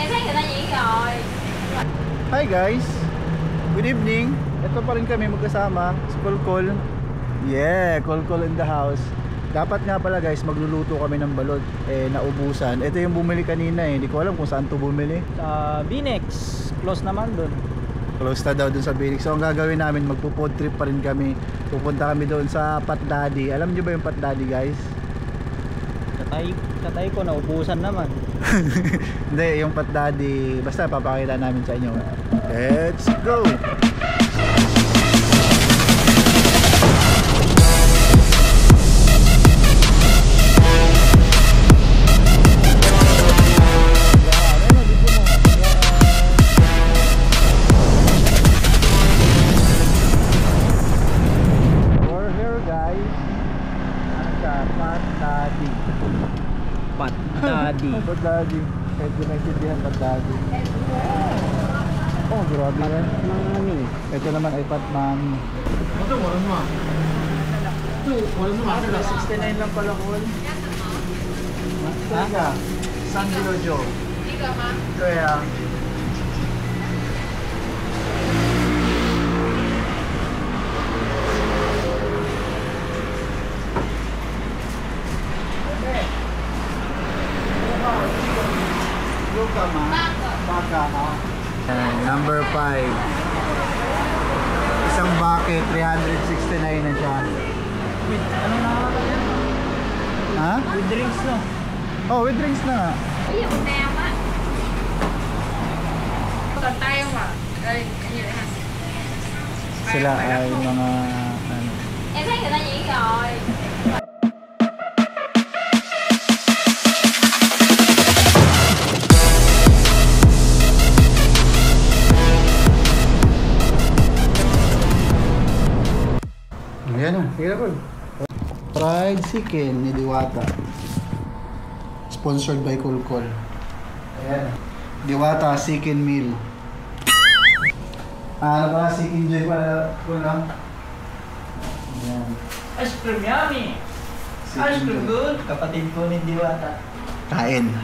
Em thấy người ta vậy rồi. Hi guys! Good evening! Ito pa rin kami magkasama sa Kolkol. Yeah! Kolkol in the house. Dapat nga pala guys, magluluto kami ng balot. Eh, naubusan. Ito yung bumili kanina eh. Hindi ko alam kung saan to bumili. Binex. Close naman dun. Close na daw dun sa Binex. So ang gagawin namin, magpo-food trip pa rin kami. Pupunta kami doon sa Pat Daddy. Alam nyo ba yung Pat Daddy guys? Katay ko, naubusan naman. Hindi, yung Pat Daddy. Basta papakita namin sa inyo. Let's go! Pat Daddy. Kahit ko naintindihan, Pat Daddy. Oh, grabe yan. Mami. Ito naman ay Pat Mami. Ito, wala naman. Ito, wala naman. 69 lang pala ko. Ha? San Giorgio. Ikaw ma? Kaya. Baka ha? Number 5. Isang bucket, 369 na siya. With, ano na yan? Ha? With drinks no? Oh, with drinks na nga. Ví dụ nam á. Còn tay không ạ? Đây, như vậy ha. Sila ay mga ano. Em thấy người ta vậy rồi. Ayan o, hirap o. Fried chicken ni Diwata. Sponsored by Kolkol. Ayan. Diwata chicken meal. Ano ba? Chicken joy para kulang. Ayan. Ice cream yummy! Ice cream good! Kapatid ko ni Diwata. Kain.